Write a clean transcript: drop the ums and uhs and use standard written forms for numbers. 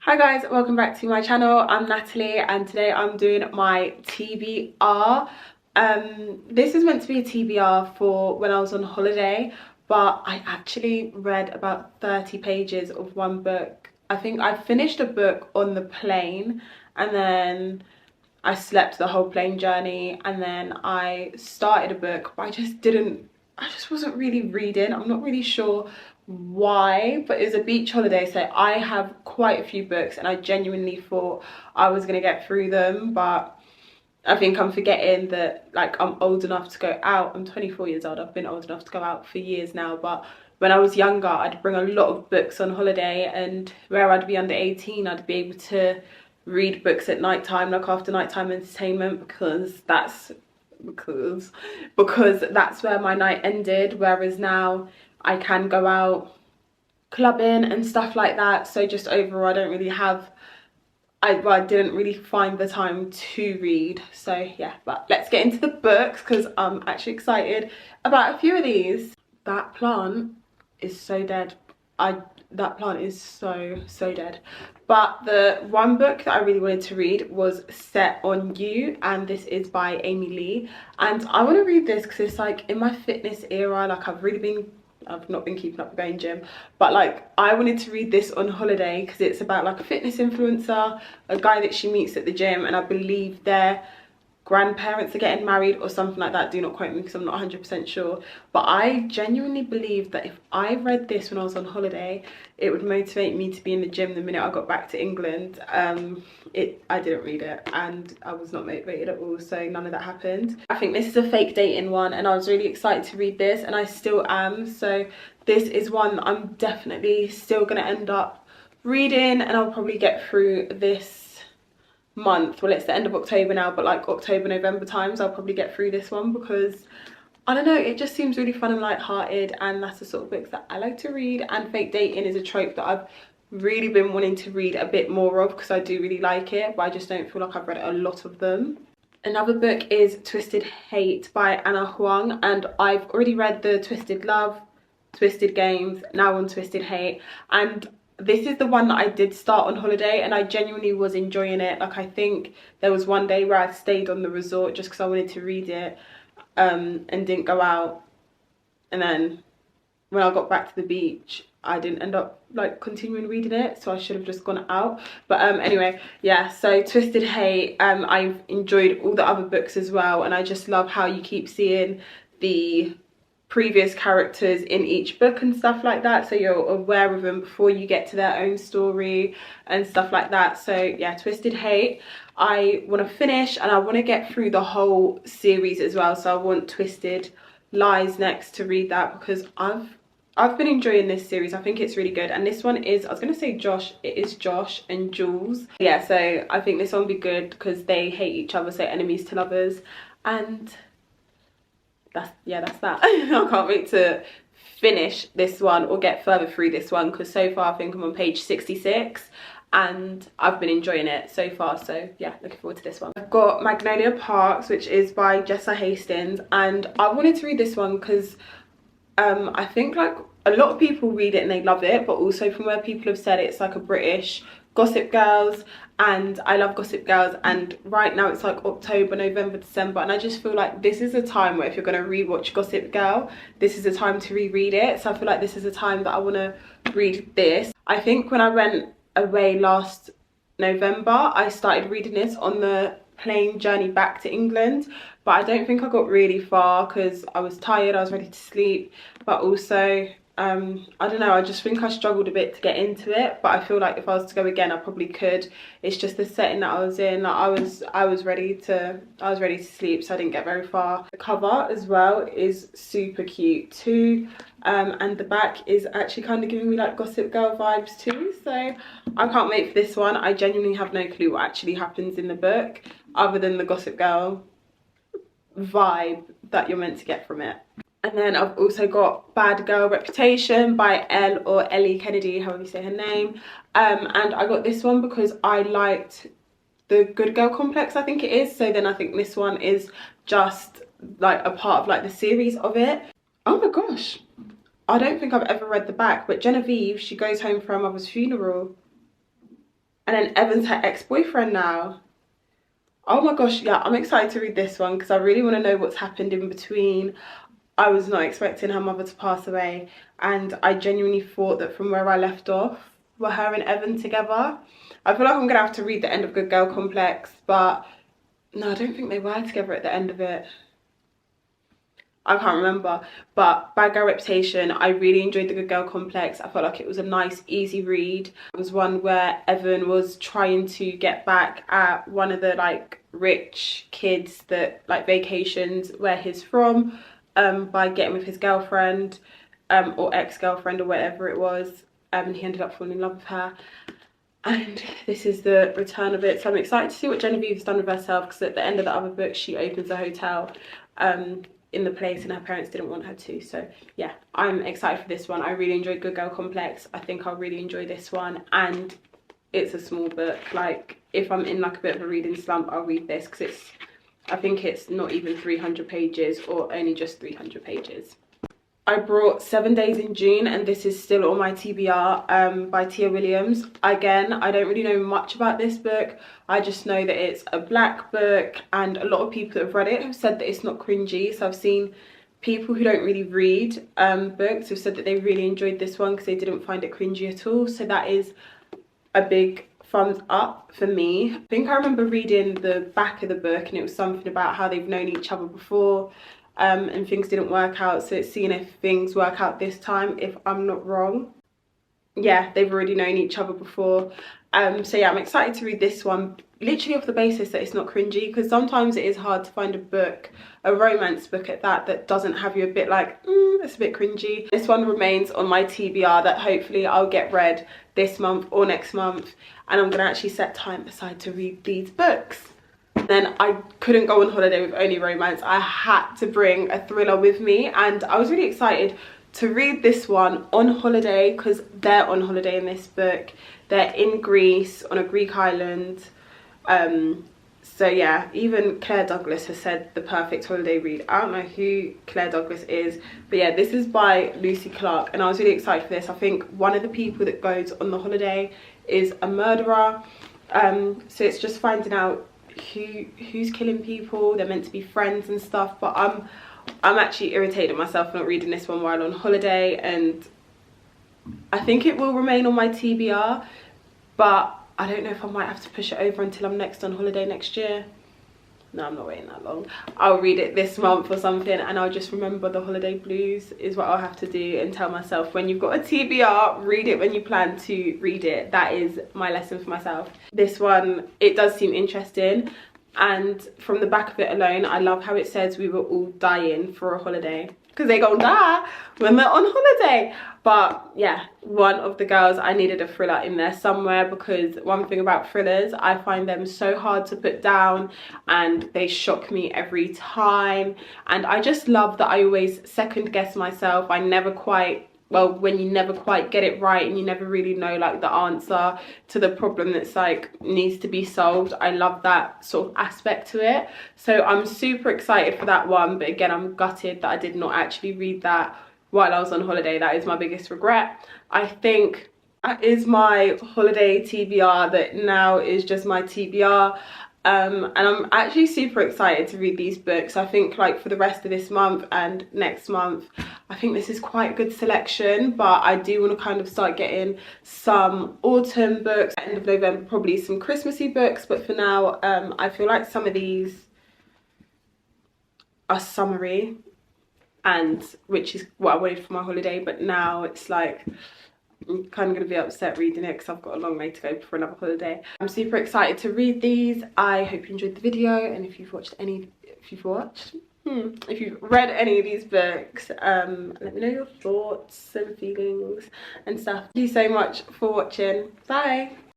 Hi guys, welcome back to my channel. I'm Natalie and today I'm doing my TBR. This is meant to be a TBR for when I was on holiday, but I actually read about 30 pages of one book. I think I finished a book on the plane and then I slept the whole plane journey, and then I started a book, but I just wasn't really reading. I'm not really sure why, but it was a beach holiday, so I have quite a few books and I genuinely thought I was gonna get through them, but I think I'm forgetting that like I'm old enough to go out. I'm 24 years old. I've been old enough to go out for years now, but when I was younger I'd bring a lot of books on holiday, and where I'd be under 18 I'd be able to read books at night time, like after nighttime entertainment, because that's where my night ended, whereas now I can go out clubbing and stuff like that. So just overall I don't really have, I didn't really find the time to read. So yeah, but let's get into the books because I'm actually excited about a few of these. That plant is so dead. That plant is so dead. But the one book that I really wanted to read was Set on You, and this is by Amy Lee, and I want to read this because it's like in my fitness era. Like I've not been keeping up with going gym, but like I wanted to read this on holiday because it's about like a fitness influencer, a guy that she meets at the gym, and I believe their grandparents are getting married or something like that. Do not quote me because I'm not 100% sure, but I genuinely believe that if I read this when I was on holiday, it would motivate me to be in the gym the minute I got back to England. I didn't read it and I was not motivated at all, so none of that happened. I think this is a fake dating one and I was really excited to read this, and I still am. So this is one I'm definitely still gonna end up reading, and I'll probably get through this month. Well, it's the end of October now, but like October, November times I'll probably get through this one because I don't know, it just seems really fun and light-hearted, and that's the sort of books that I like to read. And fake dating is a trope that I've really been wanting to read a bit more of because I do really like it, but I just don't feel like I've read a lot of them. Another book is Twisted Hate by Anna Huang, and I've already read the Twisted Love, Twisted Games, now on Twisted Hate, and this is the one that I did start on holiday and I genuinely was enjoying it. Like I think there was one day where I stayed on the resort just because I wanted to read it and didn't go out, and then when I got back to the beach I didn't end up like continuing reading it, so I should have just gone out. But anyway, yeah, so Twisted Hate, I've enjoyed all the other books as well, and I just love how you keep seeing the previous characters in each book and stuff like that, so you're aware of them before you get to their own story and stuff like that. So yeah, Twisted Hate I want to finish, and I want to get through the whole series as well. So I want Twisted Lies next to read that because I've been enjoying this series. I think it's really good, and this one is, I was going to say Josh, it is Josh and Jules. Yeah, so I think this one will be good because they hate each other, so enemies to lovers, and that's that. I can't wait to finish this one or get further through this one because so far I think I'm on page 66 and I've been enjoying it so far. So yeah, looking forward to this one. I've got Magnolia Parks, which is by Jessa Hastings, and I wanted to read this one because I think like a lot of people read it and they love it, but also from where people have said it's like a British Gossip Girls, and I love Gossip Girls, and right now it's like October, November, December, and I just feel like this is a time where if you're going to rewatch Gossip Girl, this is a time to reread it. So I feel like this is a time that I want to read this. I think when I went away last November I started reading this on the plane journey back to England, but I don't think I got really far because I was tired, I was ready to sleep, but also I don't know, I just think I struggled a bit to get into it, but I feel like if I was to go again I probably could. It's just the setting that I was in, like I was ready to sleep, so I didn't get very far. The cover as well is super cute too, and the back is actually kind of giving me like Gossip Girl vibes too, so I can't wait for this one. I genuinely have no clue what actually happens in the book other than the Gossip Girl vibe that you're meant to get from it. And then I've also got Bad Girl Reputation by Elle or Ellie Kennedy, however you say her name. And I got this one because I liked the Good Girl Complex, I think it is. So then I think this one is just like a part of like the series of it. Oh my gosh, I don't think I've ever read the back, but Genevieve, she goes home for her mother's funeral. And then Evan's her ex-boyfriend now. Oh my gosh, yeah, I'm excited to read this one because I really want to know what's happened in between. I was not expecting her mother to pass away, and I genuinely thought that from where I left off were her and Evan together. I feel like I'm gonna have to read the end of Good Girl Complex, but no, I don't think they were together at the end of it. I can't remember. But Bad Girl Reputation, I really enjoyed the Good Girl Complex. I felt like it was a nice, easy read. It was one where Evan was trying to get back at one of the like rich kids that like vacations where he's from, by getting with his girlfriend, or ex-girlfriend or whatever it was. And he ended up falling in love with her. And this is the return of it. So I'm excited to see what Genevieve's done with herself, because at the end of the other book she opens a hotel in the place and her parents didn't want her to. So yeah, I'm excited for this one. I really enjoyed Good Girl Complex. I think I'll really enjoy this one, and it's a small book. Like if I'm in like a bit of a reading slump, I'll read this because I think it's not even 300 pages or only just 300 pages. I brought 7 Days in June, and this is still on my TBR, by Tia Williams. Again, I don't really know much about this book. I just know that it's a black book, and a lot of people that have read it have said that it's not cringy. So I've seen people who don't really read books have said that they really enjoyed this one because they didn't find it cringy at all. So that is a big thumbs up for me. I think I remember reading the back of the book and it was something about how they've known each other before, and things didn't work out, so it's seeing if things work out this time, if I'm not wrong. Yeah, they've already known each other before. So yeah, I'm excited to read this one, literally off the basis that it's not cringy, because sometimes it is hard to find a book, a romance book at that, that doesn't have you a bit like, it's a bit cringy. This one remains on my TBR that hopefully I'll get read this month or next month, and I'm gonna actually set time aside to read these books. Then I couldn't go on holiday with only romance. I had to bring a thriller with me, and I was really excited to read this one on holiday because they're on holiday in this book. They're in Greece on a Greek island. So yeah, even Claire Douglas has said the perfect holiday read. I don't know who Claire Douglas is, but yeah, this is by Lucy Clark, and I was really excited for this. I think one of the people that goes on the holiday is a murderer, so it's just finding out who's killing people. They're meant to be friends and stuff, but I'm actually irritated at myself for not reading this one while on holiday, and I think it will remain on my TBR, but I don't know if I might have to push it over until I'm next on holiday next year. No, I'm not waiting that long. I'll read it this month or something, and I'll just remember the holiday blues is what I'll have to do, and tell myself, when you've got a TBR, read it when you plan to read it. That is my lesson for myself. This one, it does seem interesting, and from the back of it alone, I love how it says we were all dying for a holiday, because they gonna die when they're on holiday. But yeah, one of the girls, I needed a thriller in there somewhere, because one thing about thrillers, I find them so hard to put down and they shock me every time. And I just love that I always second guess myself. I never quite, well, when you never quite get it right and you never really know like the answer to the problem that's like needs to be solved, I love that sort of aspect to it. So I'm super excited for that one, but again, I'm gutted that I did not actually read that while I was on holiday. That is my biggest regret. I think that is my holiday TBR that now is just my TBR. And I'm actually super excited to read these books. I think like for the rest of this month and next month, I think this is quite a good selection, but I do want to kind of start getting some autumn books, end of November, probably some Christmassy books. But for now, I feel like some of these are summery, and which is what I wanted for my holiday, but now it's like I'm kind of going to be upset reading it because I've got a long way to go for another holiday. I'm super excited to read these. I hope you enjoyed the video, and if you've read any of these books, let me know your thoughts and feelings and stuff. Thank you so much for watching. Bye.